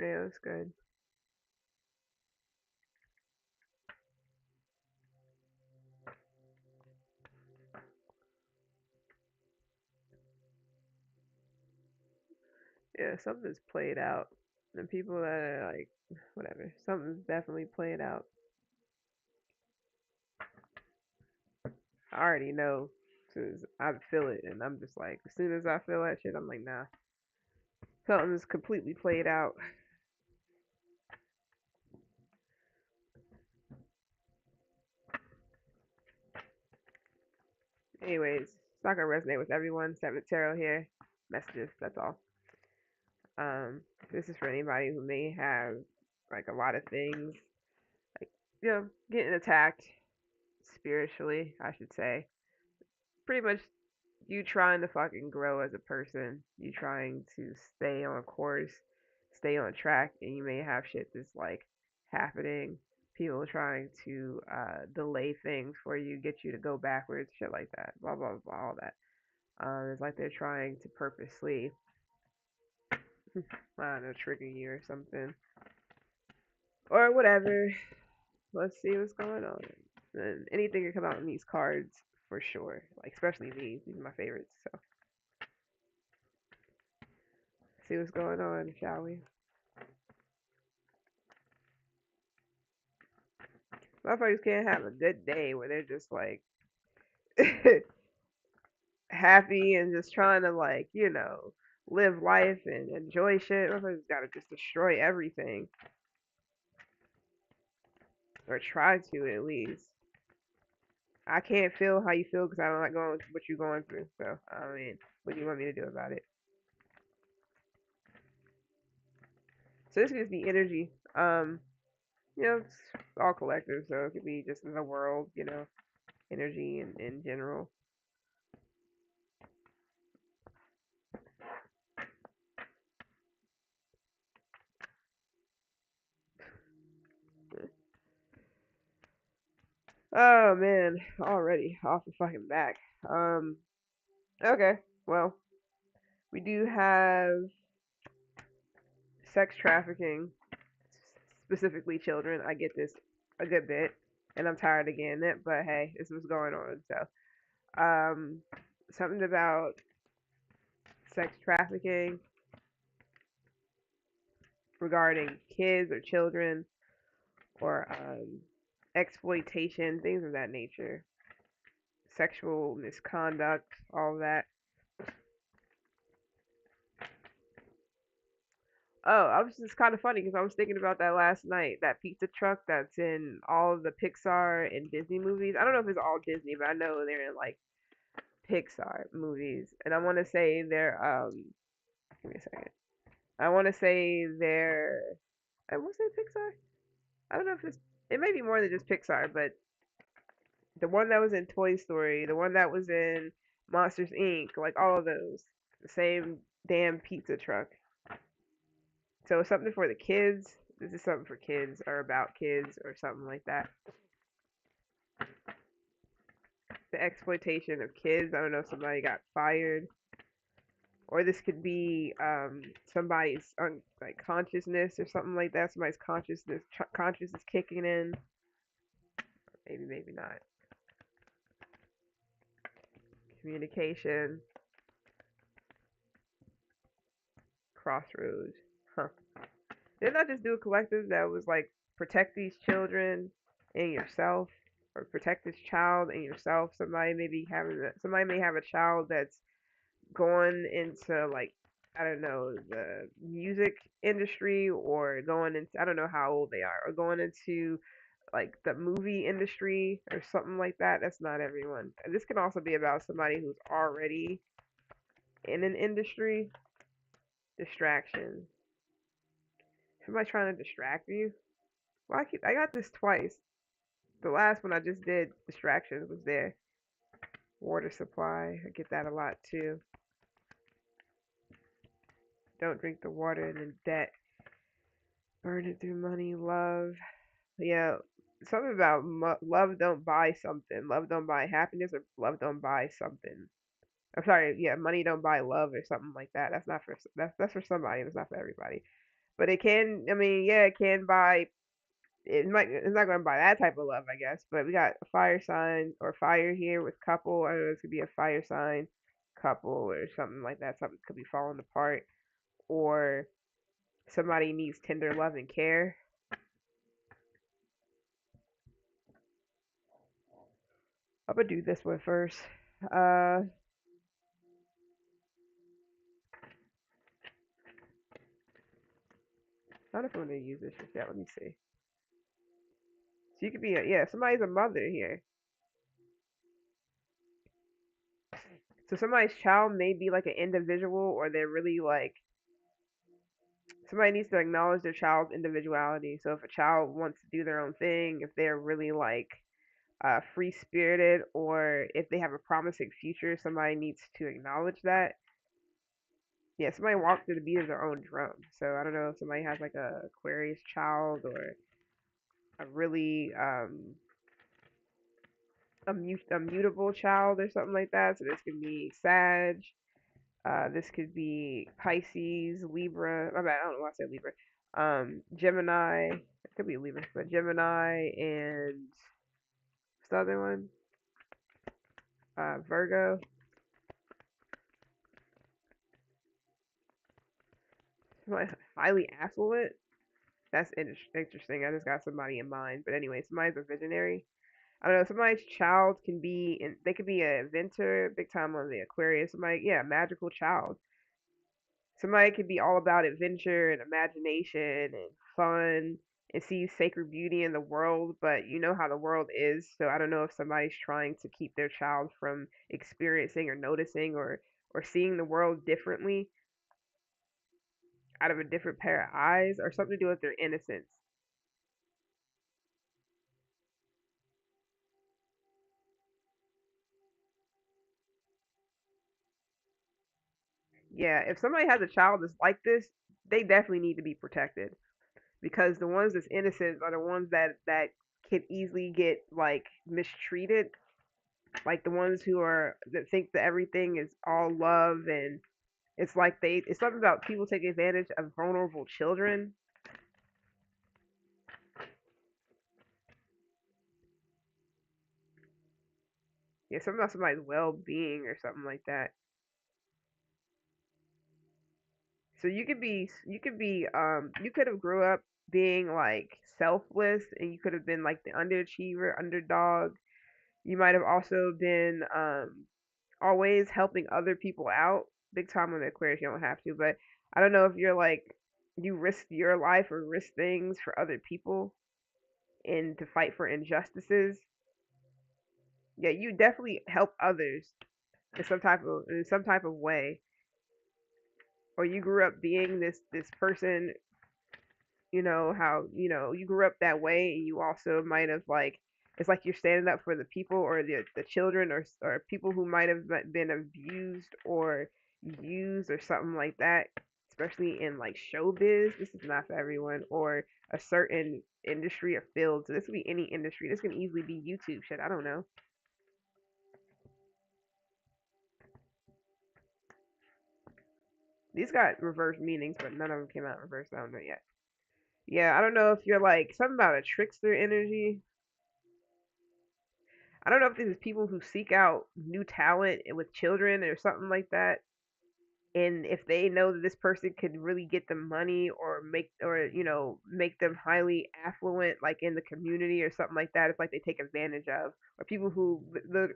Yeah, that's good. Yeah, something's played out. The people that are like, whatever, something's definitely played out. I already know, cause I feel it, and I'm just like, as soon as I feel that shit, I'm like, nah, something's completely played out. Anyways, it's not gonna resonate with everyone. Seventh tarot here, messages. That's all. This is for anybody who may have like a lot of things, like getting attacked spiritually, I should say. Pretty much you trying to fucking grow as a person, you trying to stay on course, stay on track, and you may have shit that's like happening. People trying to delay things for you, get you to go backwards, shit like that. Blah blah blah, all that. It's like they're trying to purposely, I don't know, trigger you or something, or whatever. Let's see what's going on. And anything can come out in these cards for sure. Like especially these. These are my favorites. So see what's going on, shall we? Motherfuckers can't have a good day where they're just like happy and just trying to like, live life and enjoy shit. Motherfuckers gotta just destroy everything. Or try to at least. I can't feel how you feel because I don't like going what you're going through. So I mean, what do you want me to do about it? So this gives me energy. It's all collective, so it could be just in the world, energy in general. Oh man, already off the fucking back. Um, okay, well, we do have sex trafficking, specifically children. I get this a good bit, and I'm tired of getting it, but hey, this was going on. So, something about sex trafficking regarding kids or children or exploitation, things of that nature, sexual misconduct, all that. Oh, I was just kind of funny because I was thinking about that last night. That pizza truck that's in all of the Pixar and Disney movies. I don't know if it's all Disney, but I know they're in like Pixar movies. And I want to say they're give me a second. I want to say they're I want to say Pixar. I don't know if it may be more than just Pixar, but the one that was in Toy Story, the one that was in Monsters Inc., like all of those, the same damn pizza truck. So something for the kids. This is something for kids or about kids or something like that. The exploitation of kids. I don't know if somebody got fired, or this could be somebody's like consciousness or something like that. Somebody's consciousness kicking in. Maybe maybe not. Communication. Crossroads. Huh. Didn't I just do a collective that was like protect these children and yourself, or protect this child and yourself? Somebody may have a child that's going into like I don't know the music industry or going into I don't know how old they are or going into like the movie industry or something like that. That's not everyone. And this can also be about somebody who's already in an industry. Distraction. Somebody trying to distract you. Well, I got this twice. The last one I just did, distractions, was there. Water supply. I get that a lot too. Don't drink the water and then debt. Burn it through money, love. Yeah, something about love don't buy something. Love don't buy happiness, or love don't buy something. I'm sorry. Yeah, money don't buy love or something like that. That's not for that's for somebody. It's not for everybody. But it can, I mean, yeah, it can buy. It's not going to buy that type of love, I guess. But we got a fire sign or fire here with couple. I don't know, this could be a fire sign couple or something like that. Something could be falling apart, or somebody needs tender love and care. I'm gonna do this one first. I don't know if I'm gonna use this just yet. Let me see. So you could be yeah, somebody's a mother here. So somebody's child may be like an individual, or they're really like somebody needs to acknowledge their child's individuality. So if a child wants to do their own thing, if they're really like free spirited, or if they have a promising future, somebody needs to acknowledge that. Yeah, somebody walked to the beat of their own drum. So I don't know if somebody has like a Aquarius child or a really a mutable child or something like that. So this could be Sag. This could be Pisces, Libra. My bad, I don't know why I said Libra. Gemini. It could be Libra, but Gemini and what's the other one? Virgo. Somebody highly affluent. That's interesting. I just got somebody in mind. But anyway, somebody's a visionary. I don't know. Somebody's child can be, and they could be an inventor, big time on the Aquarius. Somebody, yeah, magical child. Somebody could be all about adventure and imagination and fun and see sacred beauty in the world, but you know how the world is. So I don't know if somebody's trying to keep their child from experiencing or noticing or seeing the world differently out of a different pair of eyes or something to do with their innocence. Yeah, if somebody has a child that's like this, they definitely need to be protected because the ones that's innocent are the ones that can easily get like mistreated, like the ones who are that think that everything is all love, and it's like it's something about people taking advantage of vulnerable children. Yeah, something about somebody's well-being or something like that. So you could have grew up being like selfless, and you could have been like the underachiever, underdog. You might have also been always helping other people out. Big time on the Aquarius, you don't have to, but I don't know if you're like you risk your life or risk things for other people and to fight for injustices. Yeah, you definitely help others in some type of way, or you grew up being this person. You know how you grew up that way, and you also might have like it's like you're standing up for the people or the children or people who might have been abused or used or something like that, especially in like showbiz. This is not for everyone, or a certain industry or field. So this could be any industry. This can easily be YouTube shit. I don't know. These got reverse meanings, but none of them came out reverse. I don't know yet. Yeah, I don't know if you're like something about a trickster energy. I don't know if this is people who seek out new talent with children or something like that. And if they know that this person could really get them money or make them highly affluent, like in the community or something like that, it's like they take advantage of. Or people who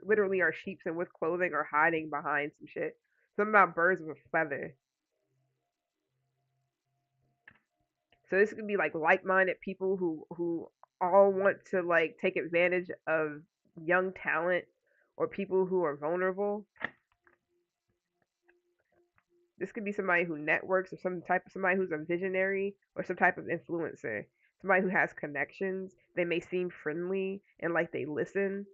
literally are sheeps and with clothing or hiding behind some shit. Something about birds with a feather. So this could be like-minded people who all want to like take advantage of young talent or people who are vulnerable. This could be somebody who networks or somebody who's a visionary or some type of influencer. Somebody who has connections. They may seem friendly and like they listen.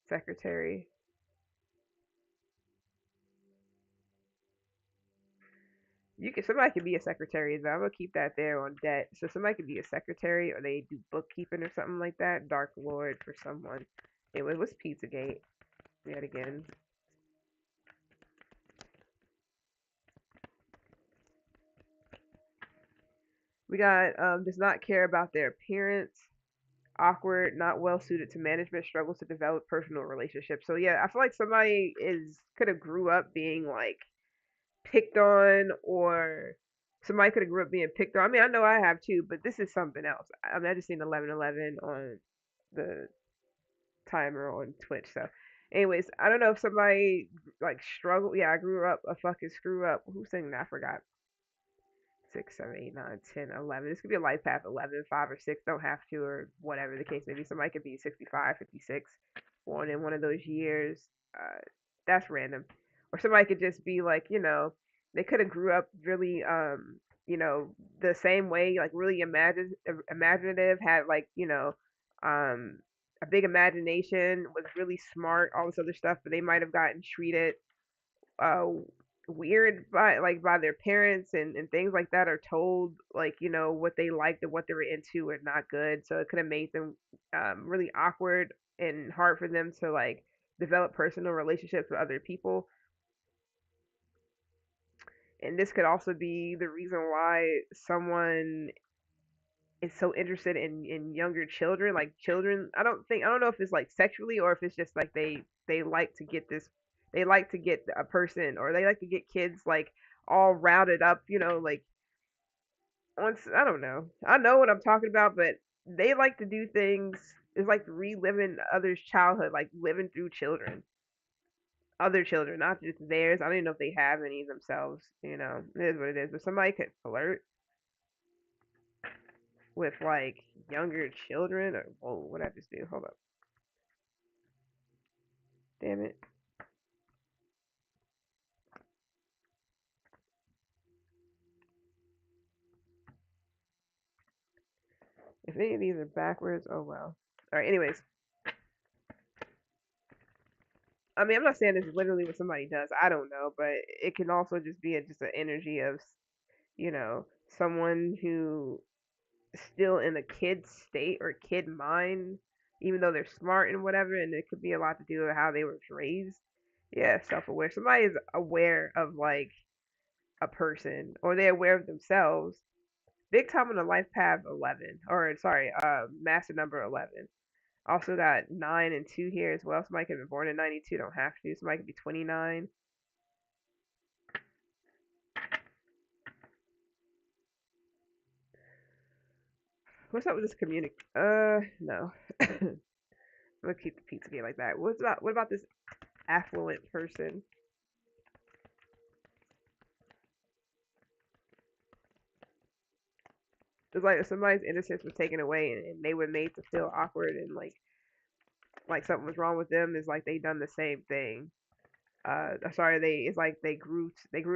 Secretary. Somebody could be a secretary though. I'm gonna keep that there on debt. So somebody could be a secretary or they do bookkeeping or something like that. Dark Lord for someone. It was what's Pizzagate? yet again. We got does not care about their appearance, awkward, not well suited to management, struggles to develop personal relationships. So yeah, I feel like somebody is could have grew up being like picked on, or somebody could have grew up being picked on. I mean, I know I have too, but this is something else. I mean, I just seen 1111 on the timer on Twitch. So, anyways, I don't know if somebody like struggled. Yeah, I grew up a fucking screw up. Who's saying that? I forgot. 6, 7, 8, 9, 10, 11. This could be a life path 11, 5 or 6. Don't have to, or whatever the case may be. Somebody could be 65, 56, born in one of those years. Uh, that's random. Or somebody could just be like, they could have grew up really, the same way, like really imaginative, had like, um, a big imagination, was really smart, all this other stuff, but they might have gotten treated uh weird by their parents, and things like that, are told like what they liked and what they were into are not good, so it could have made them really awkward and hard for them to like develop personal relationships with other people. And this could also be the reason why someone is so interested in younger children, like children. I don't know if it's like sexually, or if it's just like they like to get this, they like to get a person, or they like to get kids like all routed up, like once, I don't know. I know what I'm talking about, but they like to do things. It's like reliving others' childhood, like living through other children, not just theirs. I don't even know if they have any themselves. It is what it is. But somebody could flirt with like younger children, or whoa, what did I just do? Hold up. Damn it. If any of these are backwards, oh well. Alright, anyways. I mean, I'm not saying this is literally what somebody does. I don't know, but it can also just be just an energy of, you know, someone who is still in a kid state or kid mind, even though they're smart and whatever, and it could be a lot to do with how they were raised. Yeah, self-aware. Somebody is aware of like a person, or they're aware of themselves. Big time on the life path 11, or sorry, master number 11. Also got 9 and 2 here as well. Somebody could have been born in 92, don't have to. Somebody could be 29. What's up with this communic? No. I'm gonna keep the pizza game like that. What about this affluent person? It's like if somebody's innocence was taken away, and they were made to feel awkward, and like something was wrong with them. Is like they done the same thing. Sorry, it's like they grew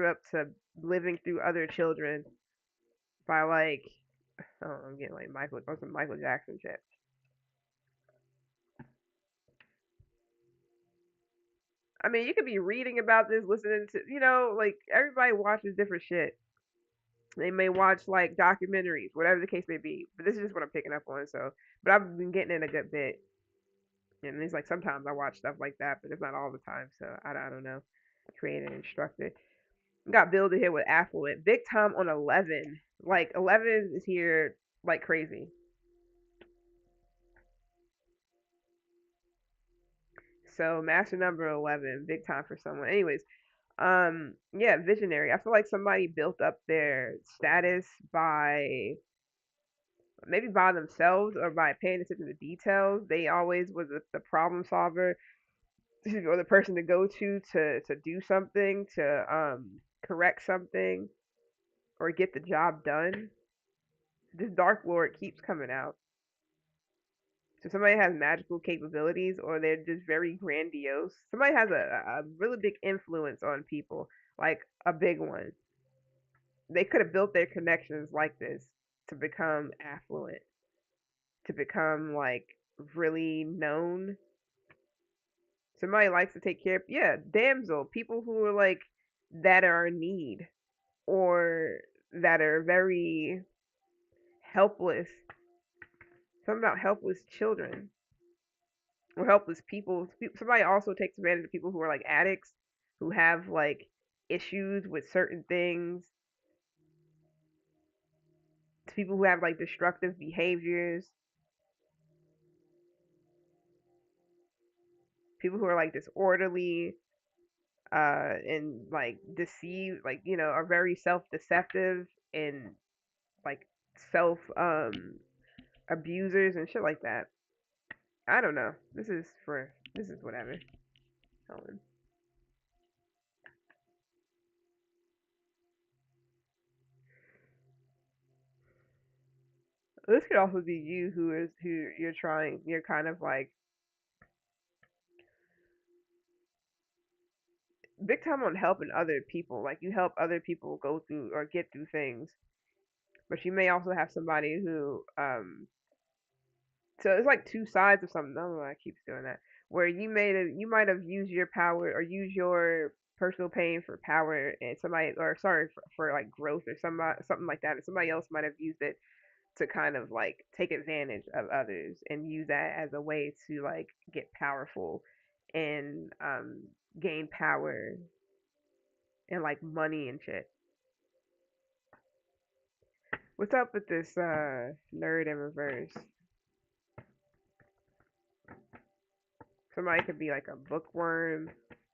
up to living through other children by like, oh, I'm getting like some Michael Jackson shit. I mean, you could be reading about this, listening to, like everybody watches different shit. They may watch like documentaries, whatever the case may be. But this is just what I'm picking up on. So, but I've been getting in a good bit, and it's like sometimes I watch stuff like that, but it's not all the time. So I don't know. Created instructor. Got building here with affluent, big time on 11. Like 11 is here like crazy. So master number 11, big time for someone. Anyways, yeah, visionary. I feel like somebody built up their status by maybe by themselves or by paying attention to details. They always was the problem solver, or the person to go to do something, to correct something, or get the job done. This dark lord keeps coming out. So somebody has magical capabilities, or they're just very grandiose. Somebody has a really big influence on people, like a big one. They could have built their connections like this to become affluent, to become like really known. Somebody likes to take care of, yeah, damsel, people who are like that are in need, or that are very helpless. Something about helpless children. or helpless people. Somebody also takes advantage of people who are like addicts, who have like issues with certain things, to people who have like destructive behaviors, people who are like disorderly, and like deceive, like are very self-deceptive and like self abusers and shit like that. I don't know. This is whatever. Helen. This could also be you who you're trying. You're kind of like big time on helping other people. Like you help other people go through or get through things, but you may also have somebody who so it's like two sides of something. I don't know why I keep doing that. Where you might have used your power or used your personal pain for power, and somebody or sorry for like growth or something like that, and somebody else might have used it to kind of like take advantage of others and use that as a way to like get powerful and gain power and like money and shit. What's up with this nerd in reverse? Somebody could be like a bookworm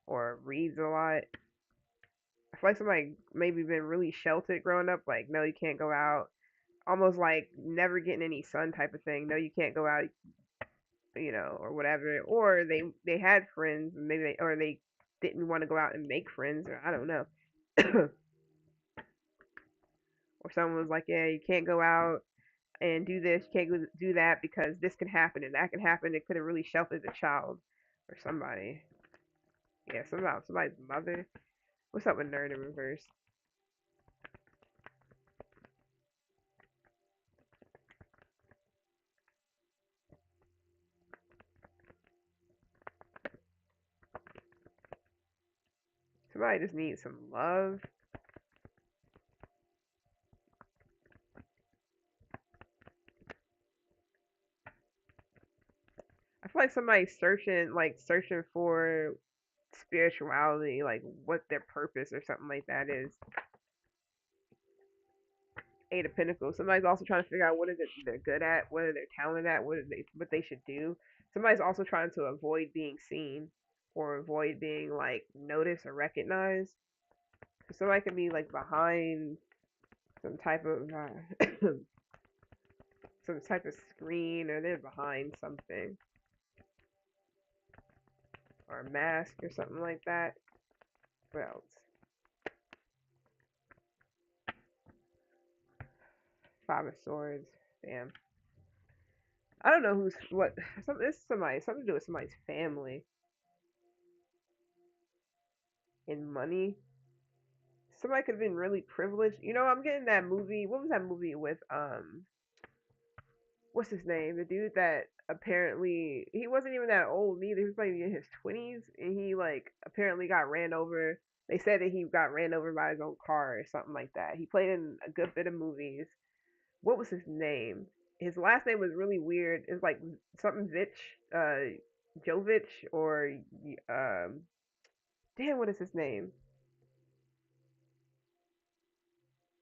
or reads a lot. I feel like somebody maybe been really sheltered growing up, like no, you can't go out. Almost like never getting any sun type of thing. No, you can't go out, or whatever. Or they had friends, maybe or they didn't want to go out and make friends, or I don't know. Or someone was like, yeah, you can't go out and do this, you can't do that because this can happen and that can happen. It could have really sheltered the child or somebody. Yeah, somebody's mother. What's up with nerd in reverse? Somebody just needs some love. I feel like somebody's searching for spirituality, like what their purpose or something like that is. Eight of Pentacles. Somebody's also trying to figure out what is it they're good at, what are they talented at, what they should do. Somebody's also trying to avoid being seen or avoid being like noticed or recognized. So somebody could be like behind some type of some type of screen, or they're behind something or a mask or something like that. What else? Five of Swords. Damn. I don't know who's what. This is something to do with somebody's family and money. Somebody could have been really privileged. I'm getting that movie. What was that movie with what's his name? The dude that apparently he wasn't even that old neither. He was like in his 20s, and he like apparently got ran over. They said that he got ran over by his own car or something like that. He played in a good bit of movies. What was his name? His last name was really weird. It's like something Vich, Jovich, or um, damn, what is his name?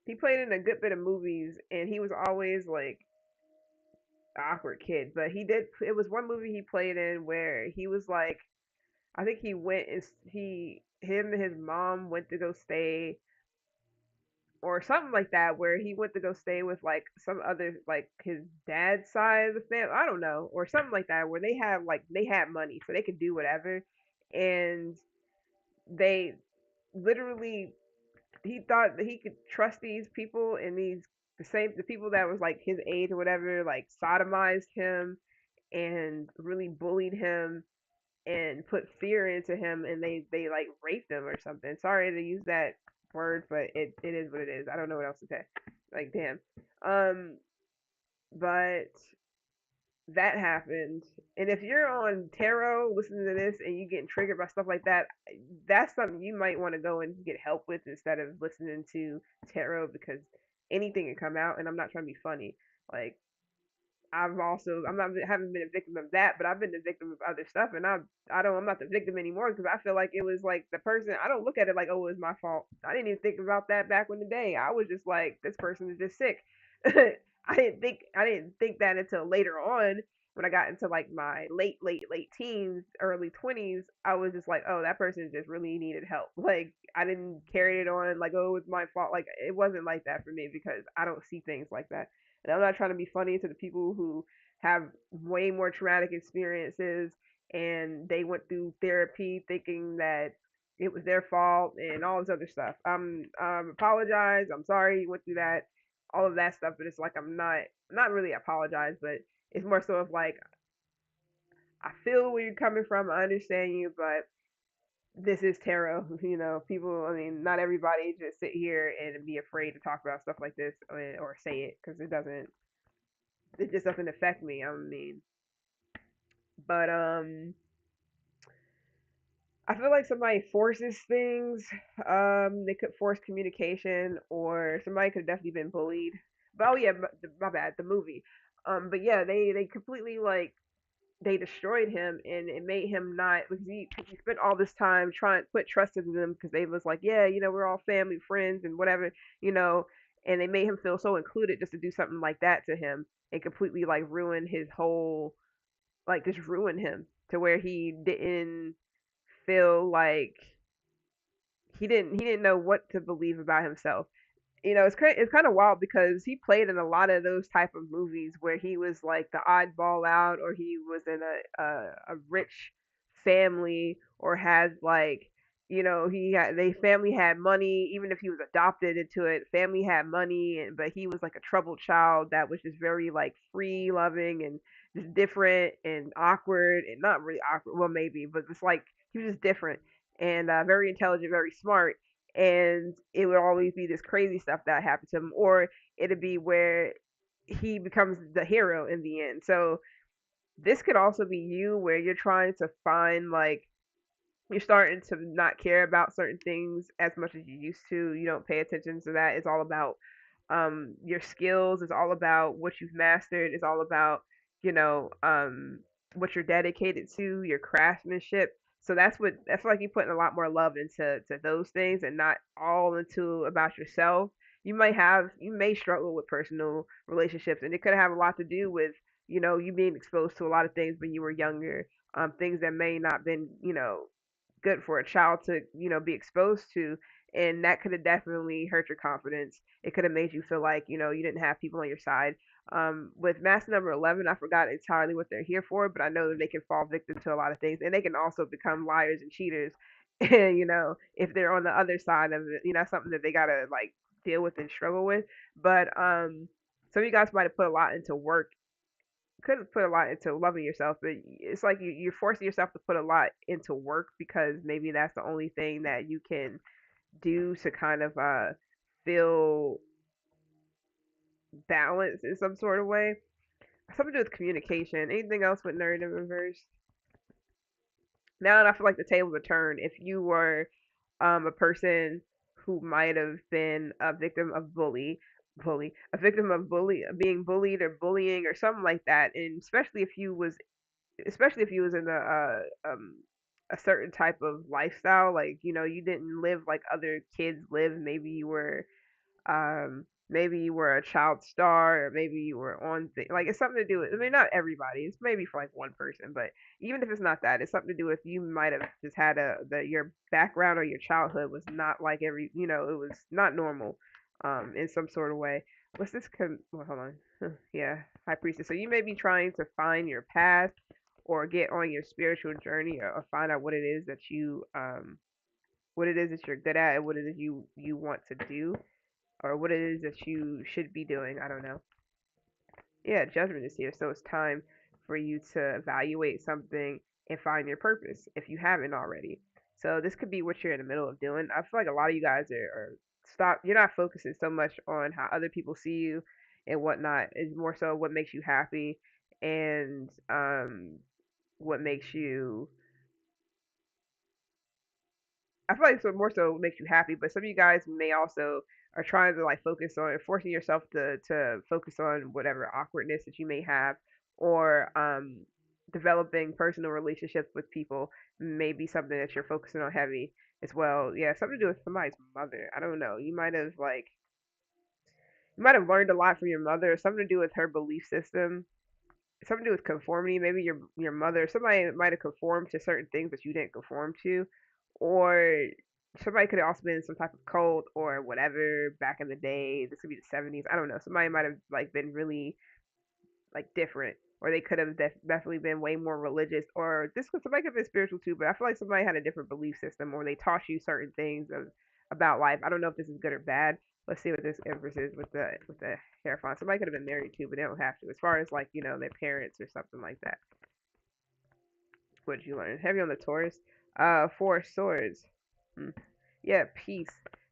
He played in a good bit of movies, and he was always like awkward kid. But he did. It was one movie he played in where he was like, I think he went and him and his mom went to go stay or something like that, where he went to go stay with like some other like his dad's side of the family. I don't know, or something like that, where they had money, so they could do whatever, and they literally he thought that he could trust these people, and the people that was like his age or whatever like sodomized him and really bullied him and put fear into him, and they like raped him or something. Sorry to use that word, but it is what it is. I don't know what else to say. Like damn. Um but that happened. And if you're on tarot listening to this and you getting triggered by stuff like that, that's something you might want to go and get help with instead of listening to tarot, because anything can come out, and I'm not trying to be funny. Like I'm not haven't been a victim of that, but I've been the victim of other stuff, and I'm not the victim anymore because I feel like it was like the person. I don't look at it like, oh, it was my fault. I didn't even think about that back in the day. I was just like, this person is just sick. I didn't think that until later on when I got into like my late teens, early 20s. I was just like, oh, that person just really needed help. Like I didn't carry it on like, oh, it's my fault. Like it wasn't like that for me because I don't see things like that. And I'm not trying to be funny to the people who have way more traumatic experiences and they went through therapy thinking that it was their fault and all this other stuff. Apologize. I'm sorry you went through that, all of that stuff. But it's like not really apologize, but it's more so of like I feel where you're coming from. I understand you, but this is tarot. You know, people. I mean, not everybody just sit here and be afraid to talk about stuff like this or say it because it doesn't. It just doesn't affect me. I mean, but I feel like somebody forces things. They could force communication, or somebody could have definitely been bullied. But oh yeah, my bad. The movie. But yeah, they completely like they destroyed him and it made him not because he spent all this time trying to put trust into them because they was like, yeah, you know, we're all family, friends, and whatever, you know, and they made him feel so included just to do something like that to him and completely like ruin his whole like just ruin him to where he didn't feel like he didn't know what to believe about himself. You know, it's kind of wild because he played in a lot of those type of movies where he was like the oddball out, or he was in a rich family, or has like you know he had they family had money even if he was adopted into it. Family had money, and but he was like a troubled child that was just very like free loving and just different and awkward and not really awkward. Well, maybe, but it's like he was just different and very intelligent, very smart and it would always be this crazy stuff that happened to him, or it'd be where he becomes the hero in the end. So this could also be you where you're trying to find like you're starting to not care about certain things as much as you used to. You don't pay attention to that. It's all about your skills. It's all about what you've mastered. It's all about you know what you're dedicated to, your craftsmanship. So that's like you putting a lot more love into those things and not all into about yourself. You may struggle with personal relationships, and it could have a lot to do with you being exposed to a lot of things when you were younger, things that may not been good for a child to be exposed to, and that could have definitely hurt your confidence. It could have made you feel like you didn't have people on your side. With master number 11, I forgot entirely what they're here for, but I know that they can fall victim to a lot of things, and they can also become liars and cheaters. And if they're on the other side of it, that's something that they gotta like deal with and struggle with. But some of you guys might have put a lot into work, could have put a lot into loving yourself, but it's like you're forcing yourself to put a lot into work because maybe that's the only thing that you can do to kind of feel balanced in some sort of way. Something to do with communication. Anything else with nerd in reverse? Now that I feel like the tables are turned, if you were a person who might have been a victim of a victim of being bullied or bullying or something like that, and especially if you was in a certain type of lifestyle, like you didn't live like other kids live. Maybe you were a child star, or maybe you were on like it's something to do with. I mean, not everybody. It's maybe for like one person, but even if it's not that, it's something to do with you might have just had your background or your childhood was not like it was not normal, in some sort of way. What's this? Well, hold on. Yeah, high priestess. So you may be trying to find your path or get on your spiritual journey, or find out what it is that you're good at and what it is you want to do, or what it is that you should be doing. I don't know. Yeah, judgment is here, so it's time for you to evaluate something and find your purpose if you haven't already. So this could be what you're in the middle of doing. I feel like a lot of you guys are stop. You're not focusing so much on how other people see you and whatnot. It's more so what makes you happy and what makes you I feel like so more so makes you happy, but some of you guys may also or trying to like focus on forcing yourself to focus on whatever awkwardness that you may have, or developing personal relationships with people may be something that you're focusing on heavy as well. Yeah, something to do with somebody's mother. I don't know. You might have learned a lot from your mother, something to do with her belief system, something to do with conformity. Maybe your mother, somebody might have conformed to certain things that you didn't conform to, or somebody could have also been in some type of cult or whatever back in the day. This could be the 70s. I don't know. Somebody might have like been really like different, or they could have definitely been way more religious, or this could somebody could have been spiritual too. But I feel like somebody had a different belief system, or they taught you certain things about life. I don't know if this is good or bad. Let's see what this Empress is with the hair font. Somebody could have been married too, but they don't have to. As far as like their parents or something like that. What did you learn? Heavy on the Taurus. Four of Swords. Hmm. Yeah, peace.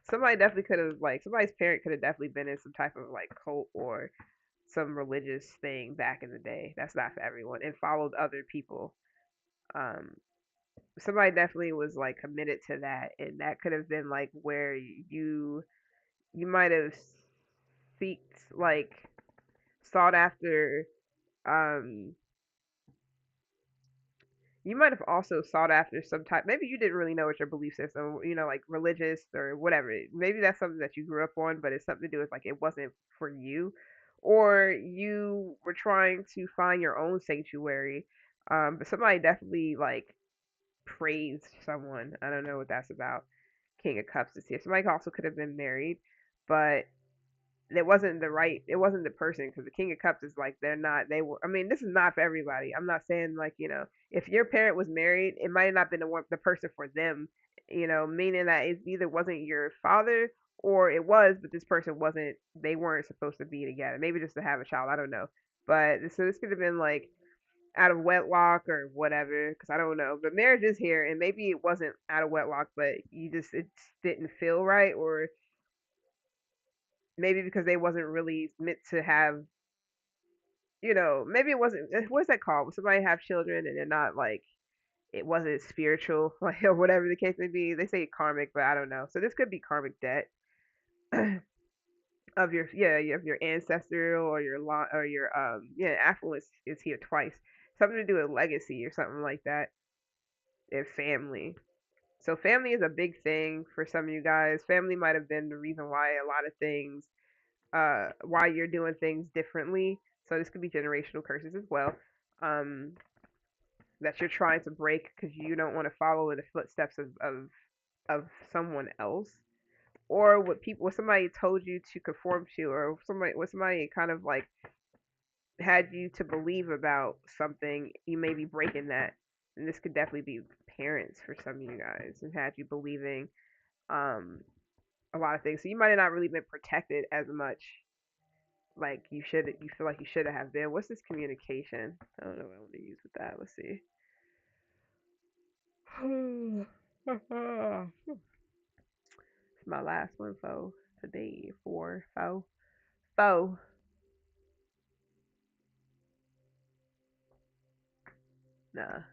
Somebody definitely could have like somebody's parent could have definitely been in some type of like cult or some religious thing back in the day. That's not for everyone, and followed other people. Um, Somebody definitely was like committed to that, and that could have been like where you might have seeked like sought after um you might have also sought after some type, maybe you didn't really know what your belief system, like religious or whatever, maybe that's something that you grew up on, but it's something to do with like it wasn't for you, or you were trying to find your own sanctuary. But somebody definitely like praised someone. I don't know what that's about. King of Cups is here. Somebody also could have been married, but it wasn't the person, because the King of Cups is like they're not they were I mean, this is not for everybody. I'm not saying like if your parent was married, it might not have been the person for them, meaning that it either wasn't your father, or it was, but this person wasn't, they weren't supposed to be together, maybe just to have a child, I don't know. But so this could have been like out of wedlock or whatever, because I don't know, but marriage is here, and maybe it wasn't out of wedlock, but it didn't feel right, or maybe because they wasn't really meant to have, maybe it wasn't, what's that called? When somebody have children and they're not like, it wasn't spiritual, like, or whatever the case may be. They say karmic, but I don't know. So this could be karmic debt of your, yeah, of your ancestor, or your or your yeah, affluence is here twice. Something to do with legacy or something like that, and family. So family is a big thing for some of you guys. Family might have been the reason why a lot of things, why you're doing things differently. So this could be generational curses as well, um, that you're trying to break because you don't want to follow in the footsteps of someone else, or what somebody told you to conform to, or what somebody kind of like had you to believe about something. You may be breaking that, and this could definitely be parents for some of you guys, and had you believing um a lot of things. So you might have not really been protected as much like you feel like you should have been. What's this communication? I don't know what I want to use with that. Let's see. It's my last one for today. Four. Nah.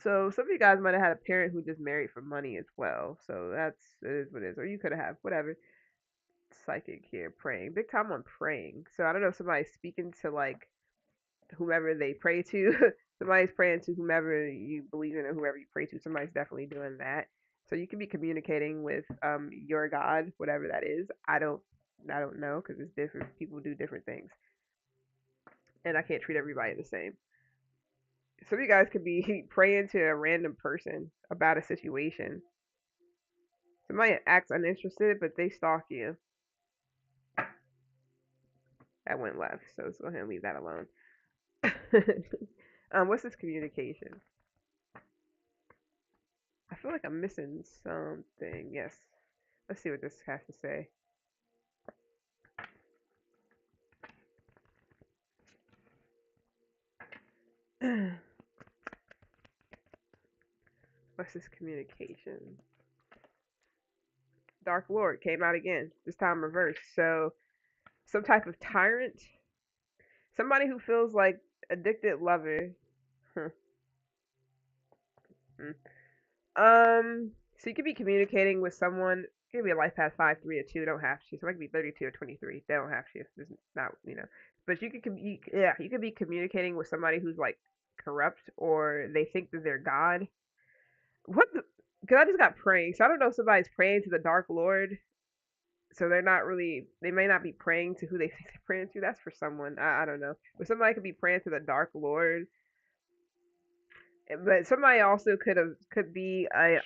So some of you guys might have had a parent who just married for money as well. So it is what it is. Or you could have whatever. Psychic here, praying. Big time on praying. So I don't know if somebody's speaking to like whomever they pray to. Somebody's praying to whomever you believe in, or whoever you pray to. Somebody's definitely doing that. So you can be communicating with your God, whatever that is. I don't know, because it's different. People do different things, and I can't treat everybody the same. Some of you guys could be praying to a random person about a situation. Somebody acts uninterested, but they stalk you. That went left, so let's go ahead and leave that alone. What's this communication? I feel like I'm missing something. Yes. Let's see what this has to say. What's this communication? Dark Lord came out again, this time reversed. So, some type of tyrant, somebody who feels like addicted lover. So you could be communicating with someone. It could be a life path 5, 3, or 2. Don't have to. So it could be 32 or 23. They don't have to. It's not, you know. But you could, yeah, you could be communicating with somebody who's like corrupt or they think that they're God. What the? Because I just got praying. So I don't know if somebody's praying to the Dark Lord. So they're not really, they may not be praying to who they think they're praying to. That's for someone. I don't know. But somebody could be praying to the Dark Lord. But somebody also could be a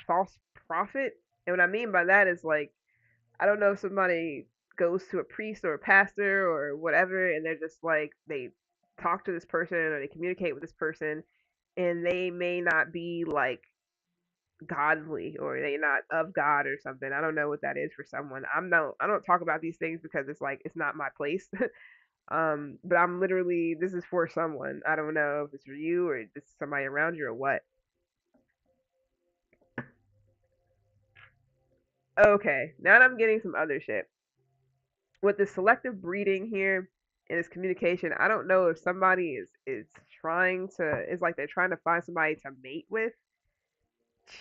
false prophet. And what I mean by that is like, I don't know if somebody goes to a priest or a pastor or whatever, and they're just like they talk to this person or they communicate with this person, and they may not be like godly or they not of God or something. I don't know what that is for someone. I don't talk about these things because it's like it's not my place. But I'm literally this is for someone. I don't know if it's for you or just somebody around you or what. Okay, now I'm getting some other shit. With the selective breeding here and this communication, I don't know if somebody is trying to is like they're trying to find somebody to mate with.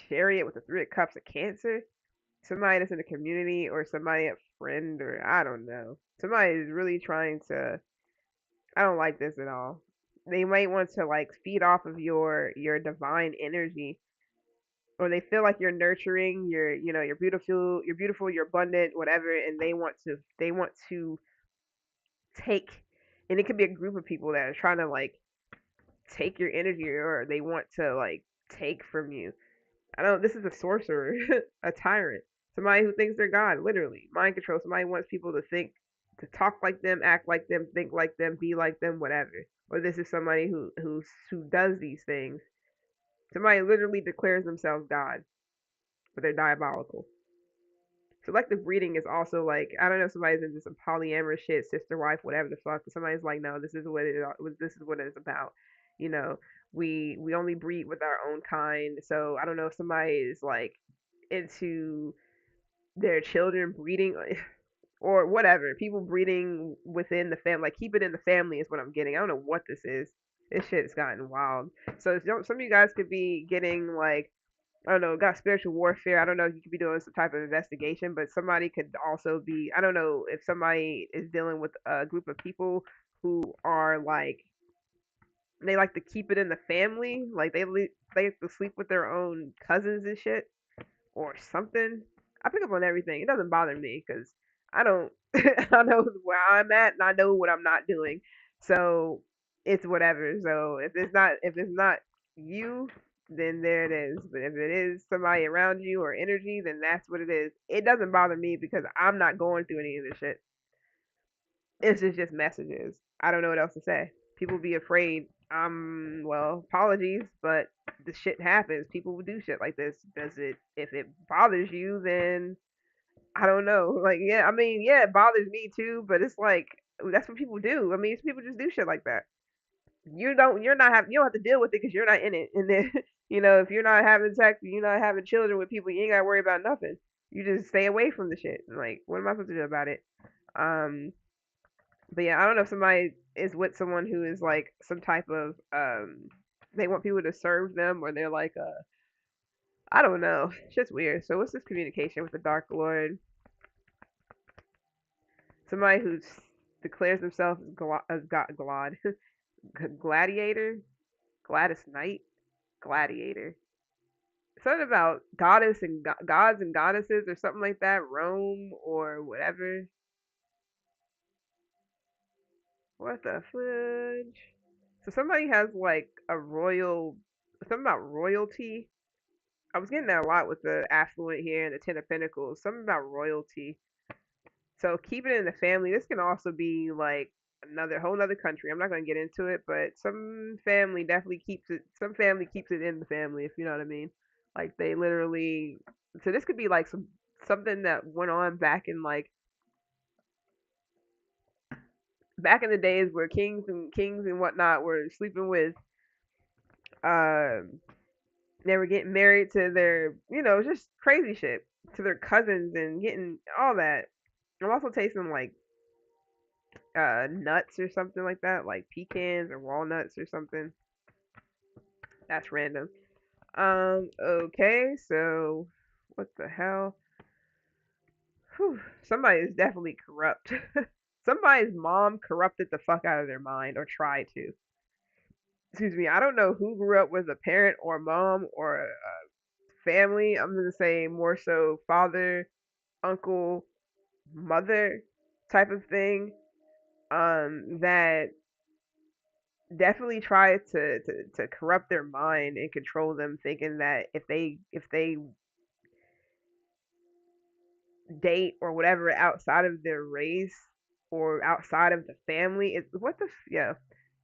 Chariot with the 3 of Cups of Cancer. Somebody that's in the community or somebody a friend or I don't know. Somebody is really trying to. I don't like this at all. They might want to like feed off of your divine energy, or they feel like you're nurturing, you're beautiful, you're abundant, whatever, and they want to take, and it could be a group of people that are trying to like take your energy or they want to like take from you. I don't. This is a sorcerer, a tyrant, somebody who thinks they're God, literally mind control. Somebody wants people to think, to talk like them, act like them, think like them, be like them, whatever. Or this is somebody who does these things. Somebody literally declares themselves God, but they're diabolical. Selective breeding is also like I don't know if somebody's into some polyamorous shit, sister wife, whatever the fuck. But somebody's like, no, this is what this is what it's about. You know, we only breed with our own kind. So I don't know if somebody is like into their children breeding or whatever. People breeding within the family, like keep it in the family is what I'm getting. I don't know what this is. This shit has gotten wild. So some of you guys could be getting like I don't know, got spiritual warfare. I don't know if you could be doing some type of investigation, but somebody could also be, I don't know if somebody is dealing with a group of people who are like, they like to keep it in the family. Like they have to sleep with their own cousins and shit or something. I pick up on everything. It doesn't bother me because I don't, I know where I'm at and I know what I'm not doing. So it's whatever. So if it's not you, then there it is. But if it is somebody around you or energy, then that's what it is. It doesn't bother me because I'm not going through any of this shit. It's just messages. I don't know what else to say. People be afraid. Well, apologies, but the shit happens. People will do shit like this. Does it? If it bothers you, then I don't know. Like, yeah, I mean, yeah, it bothers me too. But it's like that's what people do. I mean, people just do shit like that. You don't have to deal with it because you're not in it. And then, if you're not having sex, you're not having children with people, you ain't gotta worry about nothing. You just stay away from the shit. Like, what am I supposed to do about it? Um, but yeah, I don't know if somebody is with someone who is like some type of they want people to serve them or they're like I don't know. It's just weird. So what's this communication with the Dark Lord? Somebody who declares themselves as God, gladiator, Gladys Knight, gladiator. Something about goddess and gods and goddesses or something like that. Rome or whatever. What the fudge? So somebody has like a royal, something about royalty. I was getting that a lot with the affluent here and the Ten of Pentacles. Something about royalty. So keep it in the family. This can also be like another whole other country. I'm not gonna get into it, but some family definitely keeps it. Some family keeps it in the family, if you know what I mean. Like they literally. So this could be like something that went on back in the days where kings and whatnot were sleeping with um they were getting married to their, just crazy shit to their cousins and getting all that. I'm also tasting like nuts or something like that, like pecans or walnuts or something. That's random. Okay, so what the hell? Whew, somebody is definitely corrupt. Somebody's mom corrupted the fuck out of their mind or tried to. Excuse me. I don't know who grew up with a parent or mom or a family. I'm gonna say more so father, uncle, mother type of thing. That definitely tried to corrupt their mind and control them, thinking that if they date or whatever outside of their race or outside of the family, it what the yeah,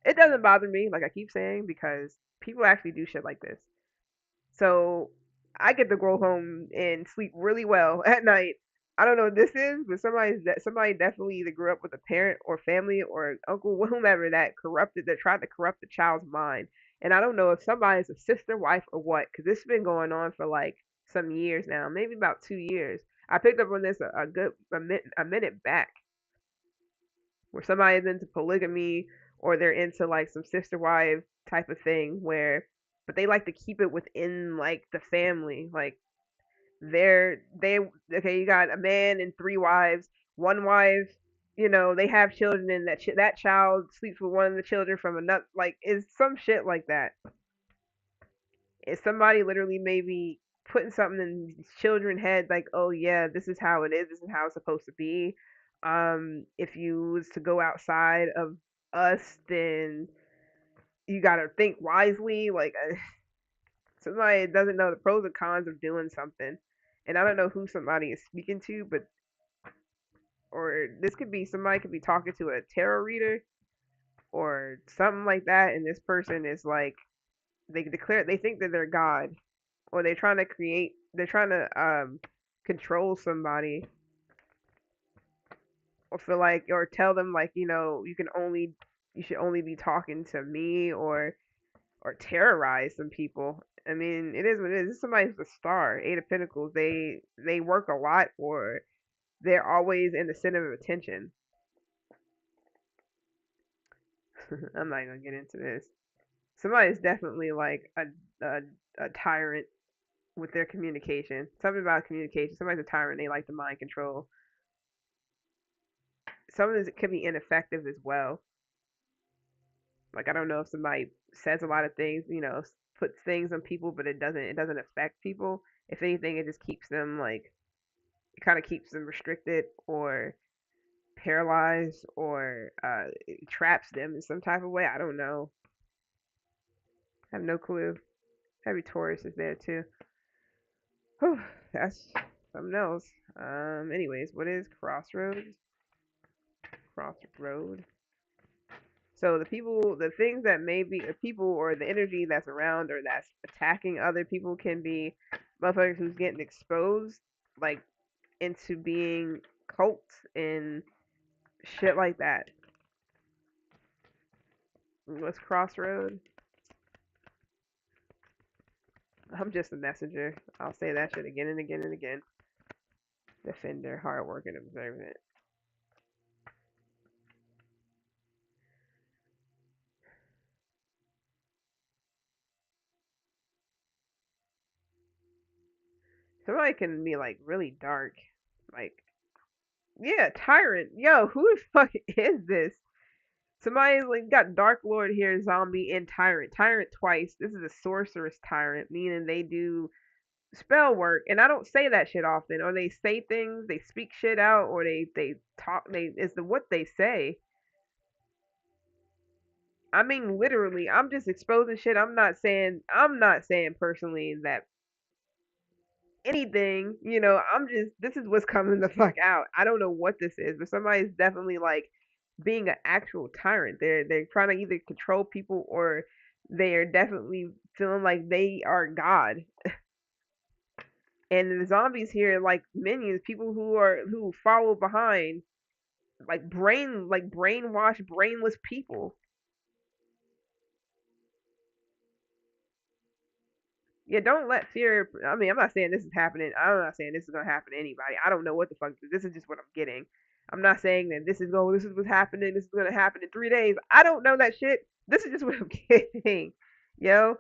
it doesn't bother me, like I keep saying, because people actually do shit like this. So I get to go home and sleep really well at night. I don't know what this is, but somebody definitely either grew up with a parent or family or uncle, whomever that tried to corrupt the child's mind. And I don't know if somebody's a sister, wife, or what, because this has been going on for like some years now, maybe about 2 years. I picked up on this a minute back, where somebody's into polygamy or they're into like some sister wife type of thing where but they like to keep it within like the family. Like they okay, you got a man and three wives. One wife, they have children and that child sleeps with one of the children from another, like is some shit like that. Is somebody literally maybe putting something in these children's head like, oh yeah, this is how it is, this is how it's supposed to be. If you was to go outside of us, then you gotta think wisely. Like somebody doesn't know the pros and cons of doing something, and I don't know who somebody is speaking to, but or this could be somebody could be talking to a tarot reader or something like that, and this person is like they think that they're God, or they're trying to control somebody, or feel like or tell them like you should only be talking to me, or terrorize some people. I mean, it is what it is. This is somebody who's a star, Eight of Pentacles. They work a lot, or they're always in the center of attention. I'm not gonna get into this. Somebody's definitely like a tyrant with their communication. Something about communication. Somebody's a tyrant. They like to mind control. Some of this could be ineffective as well. Like I don't know if somebody says a lot of things, puts things on people, but it doesn't affect people. If anything, it just keeps them like it kind of keeps them restricted or paralyzed, or it traps them in some type of way. I don't know. I have no clue. Heavy Taurus is there too. Whew, that's something else. Anyways, what is crossroads? Crossroad. So the things that maybe the people or the energy that's around or that's attacking other people can be motherfuckers who's getting exposed, like into being cults and shit like that. What's crossroad? I'm just a messenger. I'll say that shit again and again and again. Defender, hardworking, observant. Somebody can be like really dark, like yeah, tyrant. Yo, who the fuck is this? Somebody's like got Dark Lord here, zombie, and tyrant. Tyrant twice. This is a sorceress tyrant, meaning they do spell work, and I don't say that shit often. Or they say things, they speak shit out, or they talk. They it's the what they say. I mean, literally, I'm just exposing shit. I'm not saying personally that anything. I'm just this is what's coming the fuck out. I don't know what this is, but somebody's definitely like being an actual tyrant. They're trying to either control people, or they're definitely feeling like they are God. And the zombies here like minions, people who follow behind, like brainwashed, brainless people. Yeah, don't let fear. I mean, I'm not saying this is happening. I'm not saying this is gonna happen to anybody. I don't know what the fuck. This is just what I'm getting. I'm not saying that this is what's happening. This is gonna happen in 3 days. I don't know that shit. This is just what I'm getting. Yo,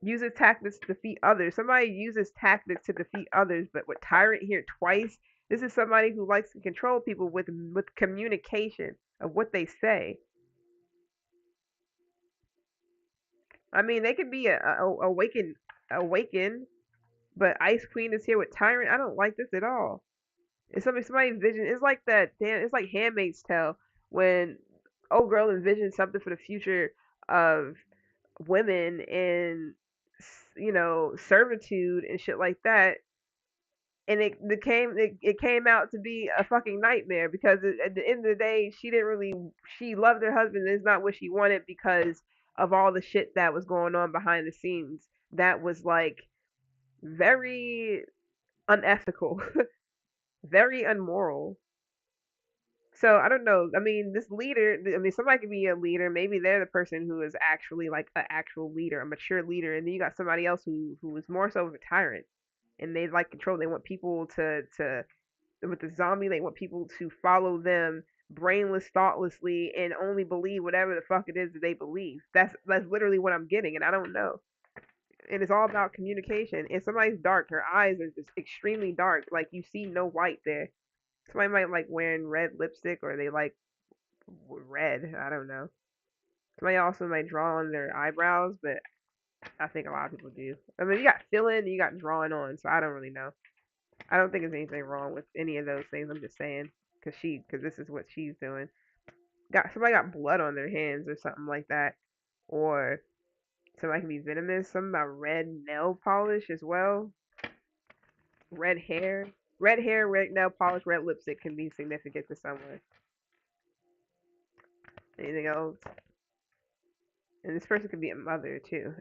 uses tactics to defeat others. Somebody uses tactics to defeat others, but with tyrant here twice, This is somebody who likes to control people with communication of what they say. I mean, they could be awakened, but Ice Queen is here with Tyrant. I don't like this at all. It's somebody's vision. It's like that. Damn, it's like Handmaid's Tale when old girl envisioned something for the future of women and servitude and shit like that, and it came out to be a fucking nightmare because at the end of the day she didn't really she loved her husband. It's not what she wanted because of all the shit that was going on behind the scenes that was like very unethical, very unmoral. So I don't know. I mean, this leader. I mean, somebody could be a leader. Maybe they're the person who is actually like an actual leader, a mature leader, and then you got somebody else who is more so of a tyrant, and they like control. They want people to with the zombie. They want people to follow them brainless, thoughtlessly, and only believe whatever the fuck it is that they believe. That's literally what I'm getting, and I don't know. And it's all about communication. If somebody's dark, her eyes are just extremely dark. Like you see no white there. Somebody might like wearing red lipstick, or they like red. I don't know. Somebody also might draw on their eyebrows, but I think a lot of people do. I mean, you got filling, and you got drawing on, so I don't really know. I don't think there's anything wrong with any of those things. I'm just saying, cause this is what she's doing. Got somebody got blood on their hands or something like that, or somebody can be venomous. Something about red nail polish as well. Red hair, red nail polish, red lipstick can be significant to someone. Anything else? And this person could be a mother too.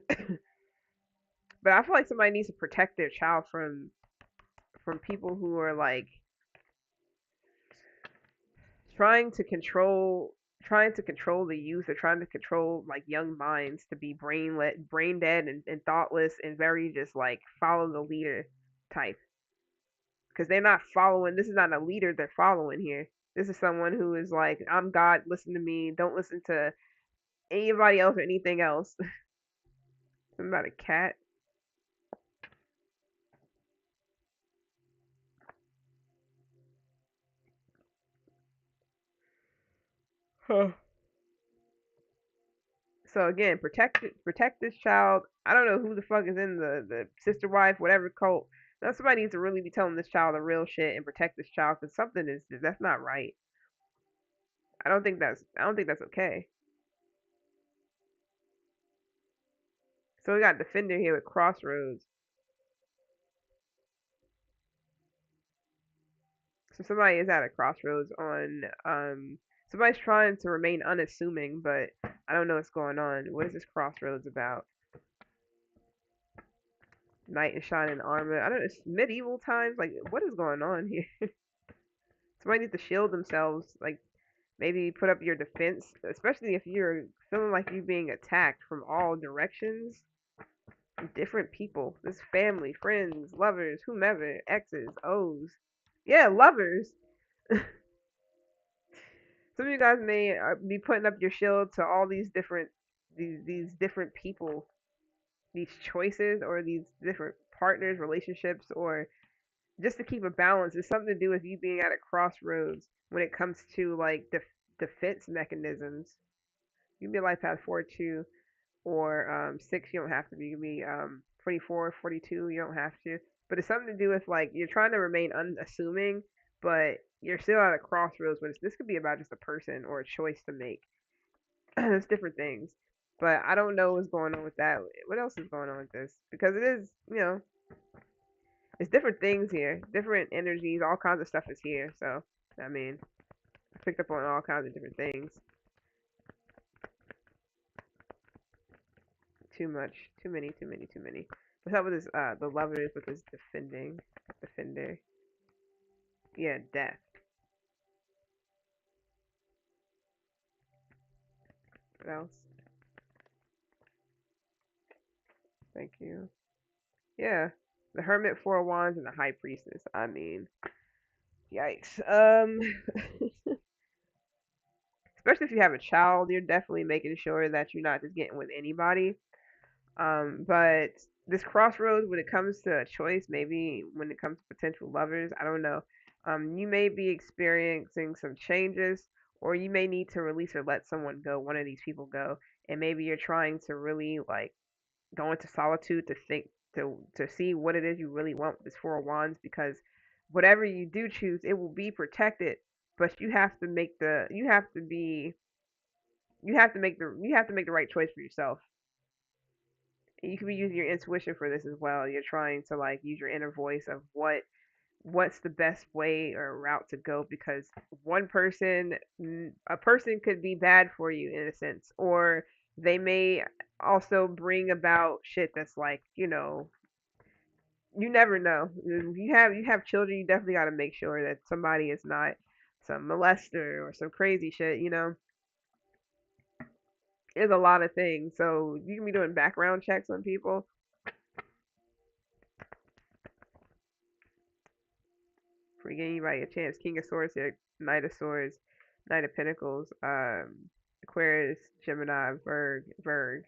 But I feel like somebody needs to protect their child from people who are like trying to control the youth, or trying to control like young minds to be brain dead and thoughtless and very just like follow the leader type, because they're not following. This is not a leader they're following here. This is someone who is like, I'm God, listen to me, don't listen to anybody else or anything else. Something about a cat. Huh. So again, protect this child. I don't know who the fuck is in the sister wife, whatever cult. Now somebody needs to really be telling this child the real shit and protect this child, because something is that's not right. I don't think that's okay. So we got defender here with crossroads. So somebody is at a crossroads on somebody's trying to remain unassuming, but I don't know what's going on. What is this crossroads about? Knight in shining armor. I don't know. It's medieval times. Like what is going on here? Somebody needs to shield themselves. Like maybe put up your defense, especially if you're feeling like you're being attacked from all directions. Different people. This family, friends, lovers, whomever, exes, O's. Yeah, lovers. Some of you guys may be putting up your shield to all these different these different people, these choices, or these different partners, relationships, or just to keep a balance. It's something to do with you being at a crossroads when it comes to like defense mechanisms. You can be a life path 4 2 or 6. You don't have to be. You can be 24, 42. You don't have to. But it's something to do with like you're trying to remain unassuming, but you're still at a crossroads. But this could be about just a person or a choice to make. It's different things. But I don't know what's going on with that. What else is going on with this? Because it is, it's different things here, different energies, all kinds of stuff is here. So, I mean, I picked up on all kinds of different things. Too much, too many, too many, too many. What's up with this? The lovers with this defender. Yeah, death. What else? Thank you. Yeah, the hermit, four of wands, and the high priestess. I mean, yikes. Especially if you have a child, you're definitely making sure that you're not just getting with anybody. But this crossroads when it comes to a choice, maybe when it comes to potential lovers, I don't know. You may be experiencing some changes, or you may need to release or let someone go, one of these people go, and maybe you're trying to really like go into solitude to think to see what it is you really want with this Four of Wands, because whatever you do choose, it will be protected, but you have to make the right choice for yourself. You could be using your intuition for this as well. You're trying to like use your inner voice of what's the best way or route to go, because a person could be bad for you in a sense, or they may also bring about shit that's like, you never know. If you have children, you definitely got to make sure that somebody is not some molester or some crazy shit. There's a lot of things, so you can be doing background checks on people for giving anybody a chance. King of Swords here, Knight of Swords, Knight of Pentacles, Aquarius, Gemini, Virg.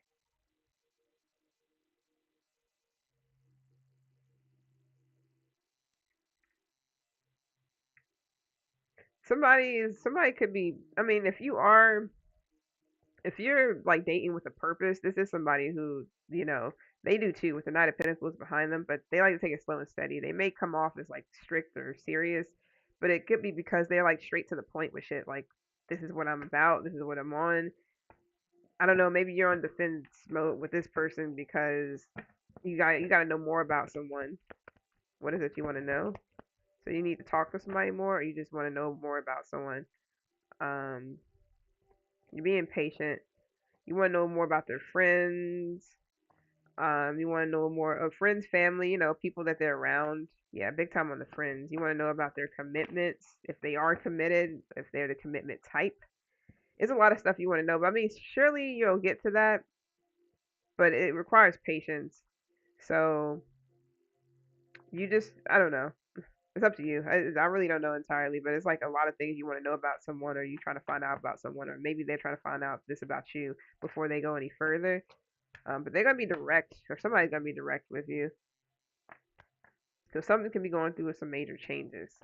Somebody could be. I mean, if you're like dating with a purpose, this is somebody who they do too with the Knight of Pentacles behind them, but they like to take it slow and steady. They may come off as like strict or serious, but it could be because they're like straight to the point with shit. Like, this is what I'm about. This is what I'm on. I don't know. Maybe you're on defense mode with this person because you got to know more about someone. What is it you want to know? So you need to talk to somebody more, or you just want to know more about someone. Um, you're being patient. You want to know more about their friends. You want to know more of friends, family, people that they're around. Yeah, big time on the friends. You want to know about their commitments, if they are committed, if they're the commitment type. There's a lot of stuff you want to know, but I mean, surely you'll get to that, but it requires patience. So I don't know. It's up to you. I really don't know entirely, but it's like a lot of things you want to know about someone, or you trying to find out about someone, or maybe they're trying to find out this about you before they go any further. But they're gonna be direct, or somebody's gonna be direct with you. So something can be going through with some major changes.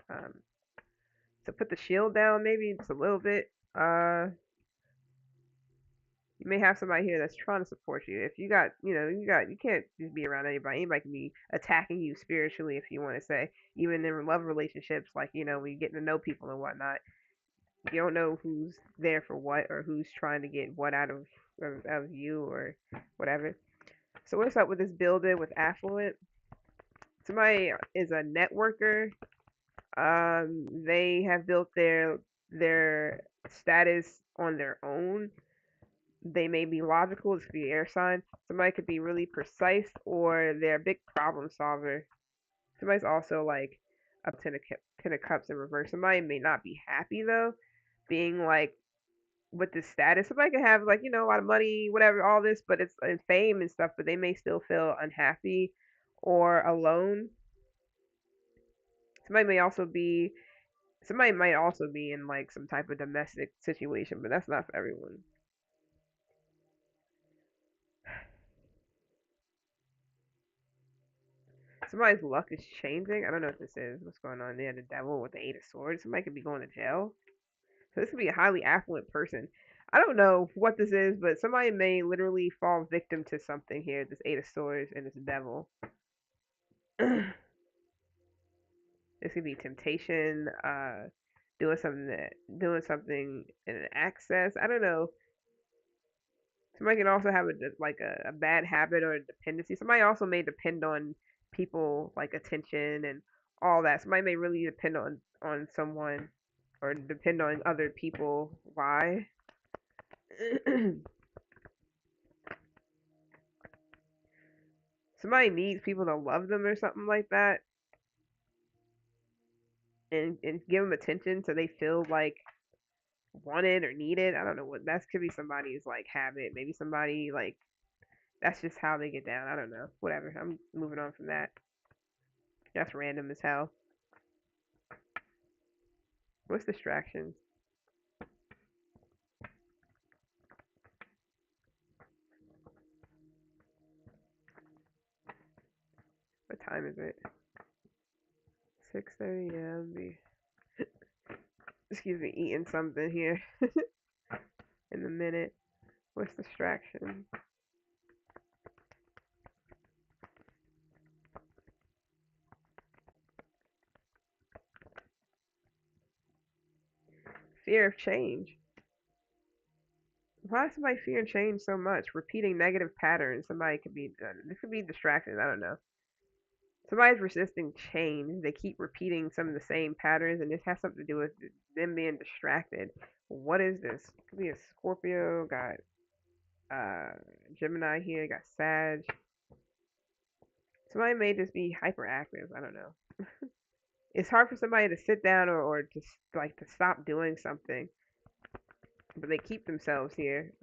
So put the shield down, maybe just a little bit. You may have somebody here that's trying to support you. If you got, you can't just be around anybody. Anybody can be attacking you spiritually, if you want to say. Even in love relationships, like when you get to know people and whatnot, you don't know who's there for what, or who's trying to get what out of you, or whatever. So what's up with this building with affluent? Somebody is a networker. They have built their status on their own. They may be logical. This could be air sign. Somebody could be really precise, or they're a big problem solver. Somebody's also like up to ten of cups in reverse. Somebody may not be happy though, being like with this status. Somebody could have like a lot of money, whatever, all this, but it's and fame and stuff. But they may still feel unhappy or alone. Somebody may also be Somebody might also be in like some type of domestic situation, but that's not for everyone. Somebody's luck is changing. I don't know what this is. What's going on there? The devil with the Eight of Swords. Somebody could be going to jail. So this could be a highly affluent person. I don't know what this is, but somebody may literally fall victim to something here. This Eight of Swords and this devil. This could be temptation. Doing something in an access. I don't know. Somebody can also have a bad habit or a dependency. Somebody also may depend on people like attention and all that. Somebody may really depend on someone, or depend on other people. Why? Somebody needs people to love them or something like that, and give them attention so they feel like wanted or needed. I don't know what that could be. Somebody's like habit. Maybe somebody like that's just how they get down. I don't know. Whatever. I'm moving on from that. That's random as hell. What's distractions? What time is it? 6:30. Yeah. excuse me, eating something here in a minute. What's distraction? Fear of change. Why is somebody fearing change so much? Repeating negative patterns. Somebody could be, this could be distracted. I don't know. Somebody's resisting change. They keep repeating some of the same patterns, and this has something to do with them being distracted. What is this? Could be a Scorpio. Got uh Gemini here. Got Sag. Somebody may just be hyperactive. I don't know. It's hard for somebody to sit down or just like to stop doing something, but they keep themselves here.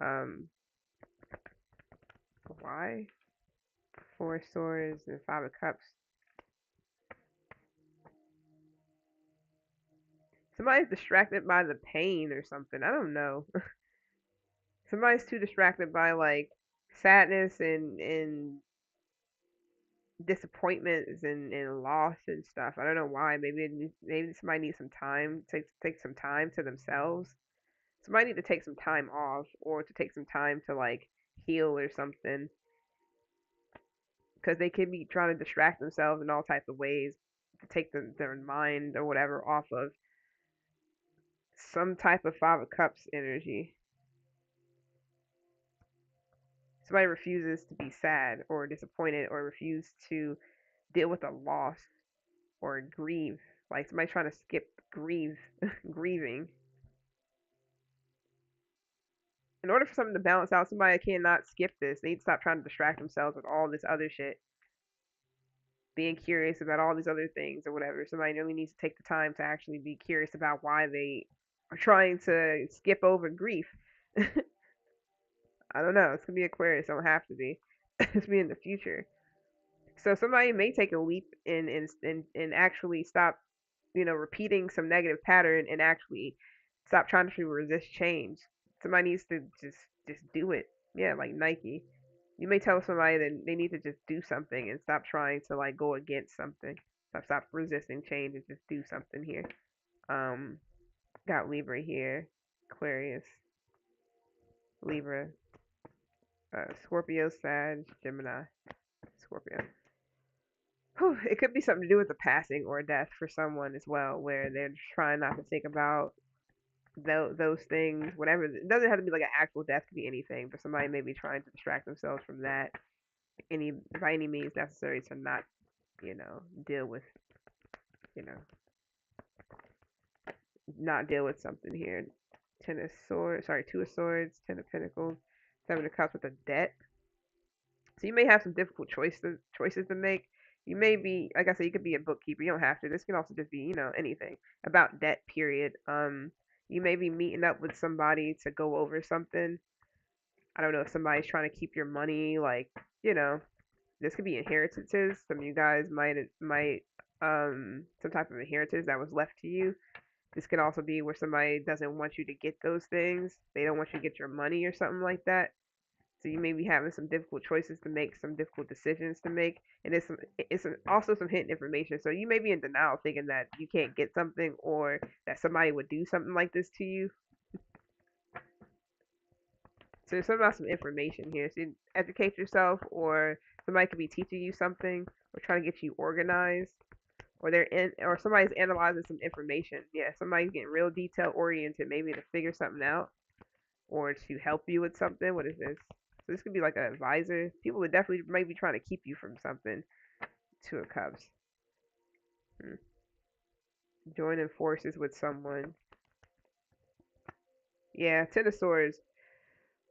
Why? Four of Swords and Five of Cups. Somebody's distracted by the pain or something. I don't know. Somebody's too distracted by like sadness and disappointments and loss and stuff. I don't know why. Maybe somebody needs some time. Take some time to themselves. Somebody need to take some time off or to take some time to like heal or something because they could be trying to distract themselves in all types of ways to take their mind or whatever off of some type of Five of Cups energy. Somebody refuses to be sad or disappointed or refuse to deal with a loss or grieve. Like somebody trying to skip grieving. In order for something to balance out, somebody cannot skip this. They need to stop trying to distract themselves with all this other shit, being curious about all these other things or whatever. Somebody really needs to take the time to actually be curious about why they are trying to skip over grief. I don't know. It's gonna be Aquarius. Don't have to be. It's be in the future. So somebody may take a leap and actually stop, repeating some negative pattern and actually stop trying to resist change. Somebody needs to just do it. Yeah, like Nike. You may tell somebody that they need to just do something and stop trying to like go against something. Stop resisting change and just do something here. Um, got Libra here, Aquarius, Libra, Scorpio, Sag, Gemini, Scorpio. Whew, it could be something to do with a passing or a death for someone as well, where they're trying not to think about those things. Whatever, it doesn't have to be like an actual death; it could be anything. But somebody may be trying to distract themselves from that any by any means necessary to not, deal with, you know, not deal with something here. Ten of Swords, sorry, Two of Swords, Ten of Pentacles, Seven of Cups with a debt. So you may have some difficult choices to make. You may be, like I said, you could be a bookkeeper. You don't have to. This can also just be, anything about debt. Period. You may be meeting up with somebody to go over something. I don't know if somebody's trying to keep your money. Like, you know, this could be inheritances. Some of you guys might some type of inheritance that was left to you. This could also be where somebody doesn't want you to get those things. They don't want you to get your money or something like that. So you may be having some difficult choices to make, some difficult decisions to make, and also some hidden information. So you may be in denial, thinking that you can't get something or that somebody would do something like this to you. So there's something about some information here. So you educate yourself, or somebody could be teaching you something, or trying to get you organized, or somebody's analyzing some information. Yeah, somebody's getting real detail oriented, maybe to figure something out or to help you with something. What is this? So this could be like an advisor. People would definitely might be trying to keep you from something. Two of Cups. Hmm. Joining forces with someone. Yeah, Ten of Swords.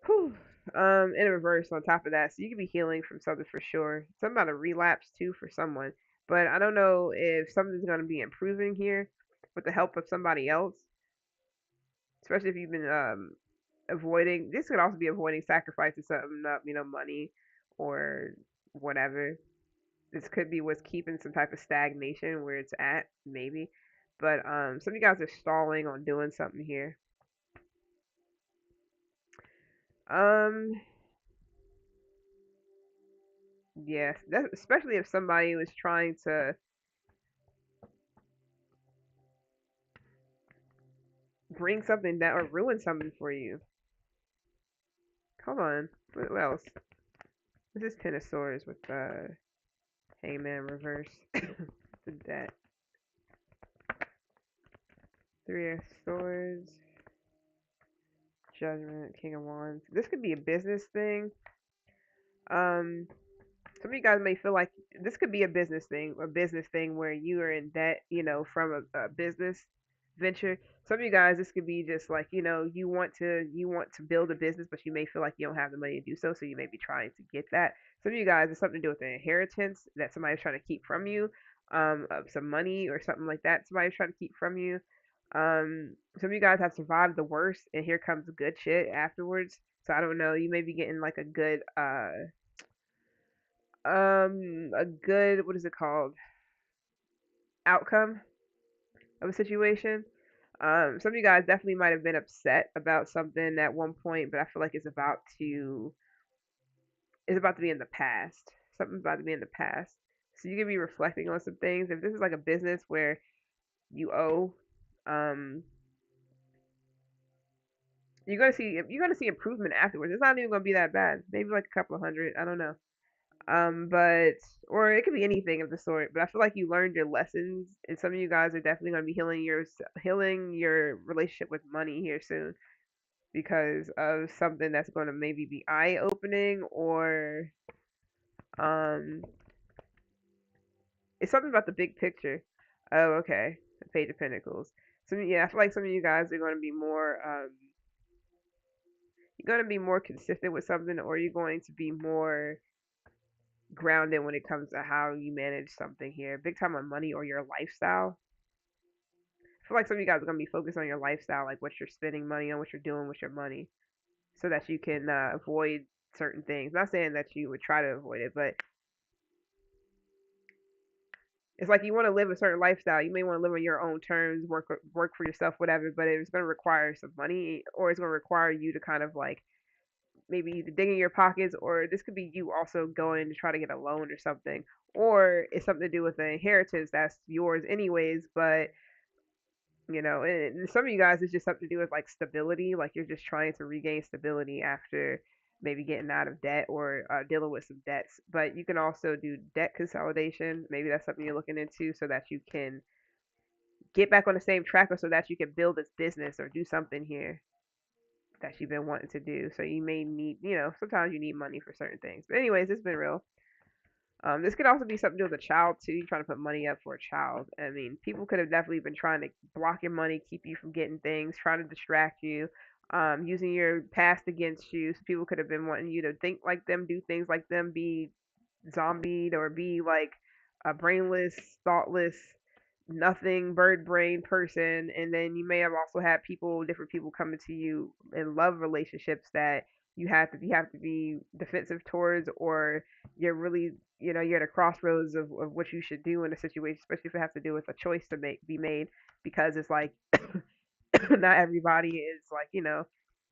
Whew. In reverse on top of that. So you could be healing from something for sure. Something about a relapse too for someone. But I don't know if something's gonna be improving here with the help of somebody else. Especially if you've been avoiding, this could also be avoiding sacrificing something up, money or whatever. This could be what's keeping some type of stagnation where it's at, maybe. But some of you guys are stalling on doing something here. Um, yes, especially if somebody was trying to bring something down or ruin something for you. Come on. What else? This is Ten of Swords with Hangman reverse. The debt. Three of Swords. Judgment. King of Wands. This could be a business thing. Um, some of you guys may feel like this could be a business thing where you are in debt, from a business venture. Some of you guys, this could be just like, you want to build a business, but you may feel like you don't have the money to do so, so you may be trying to get that. Some of you guys, it's something to do with an inheritance that somebody's trying to keep from you, of some money or something like that. Somebody's trying to keep from you. Some of you guys have survived the worst, and here comes good shit afterwards. So I don't know. You may be getting like a good, what is it called, outcome of a situation. Some of you guys definitely might have been upset about something at one point, but I feel like it's about to be in the past. Something's about to be in the past. So you can be reflecting on some things. If this is like a business where you owe, um, you're gonna see improvement afterwards. It's not even gonna be that bad. Maybe like a couple of hundred. I don't know. But or it could be anything of the sort. But I feel like you learned your lessons, and some of you guys are definitely going to be healing your relationship with money here soon because of something that's going to maybe be eye opening, or um, it's something about the big picture. Oh, okay, the Page of Pentacles. So yeah, I feel like some of you guys are going to be more you're going to be more consistent with something, or you're going to be more grounded when it comes to how you manage something here. Big time on money or your lifestyle. I feel like some of you guys are gonna be focused on your lifestyle, like what you're spending money on, what you're doing with your money, so that you can avoid certain things. Not saying that you would try to avoid it, but it's like you want to live a certain lifestyle. You may want to live on your own terms, work for yourself, whatever. But it's gonna require some money, or it's gonna require you to kind of like maybe either dig in your pockets, or this could be you also going to try to get a loan or something, or it's something to do with the inheritance that's yours anyways, but and some of you guys it's just something to do with like stability, like you're just trying to regain stability after maybe getting out of debt or dealing with some debts. But you can also do debt consolidation. Maybe that's something you're looking into so that you can get back on the same track, or so that you can build this business or do something here that you've been wanting to do. So you may need, sometimes you need money for certain things. But anyways, it's been real. This could also be something to do with a child too. You're trying to put money up for a child. I mean, people could have definitely been trying to block your money, keep you from getting things, trying to distract you, using your past against you. So people could have been wanting you to think like them, do things like them, be zombied, or be like a brainless, thoughtless, nothing bird brain person. And then you may have also had different people coming to you in love relationships that you have to be defensive towards, or you're really, you're at a crossroads of what you should do in a situation, especially if it has to do with a choice to be made, because it's like not everybody is like, not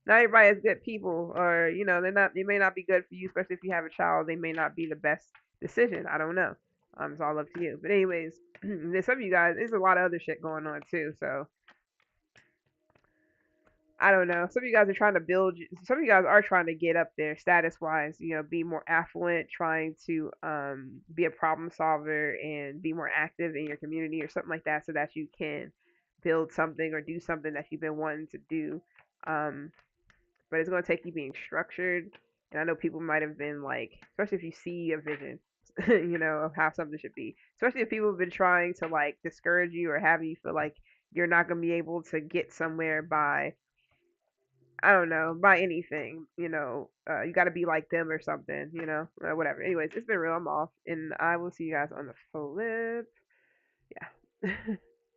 everybody is good people, or they may not be good for you, especially if you have a child. They may not be the best decision. I don't know. It's all up to you. But anyways, there's some of you guys. There's a lot of other shit going on too. So I don't know. Some of you guys are trying to build. Some of you guys are trying to get up there status wise. Be more affluent, trying to be a problem solver and be more active in your community or something like that, so that you can build something or do something that you've been wanting to do. Um, but it's going to take you being structured. And I know people might have been like, especially if you see a vision, of how something should be. Especially if people have been trying to like discourage you or have you feel like you're not going to be able to get somewhere by, I don't know, by anything. You got to be like them or something, whatever. Anyways, it's been real. I'm off. And I will see you guys on the flip. Yeah.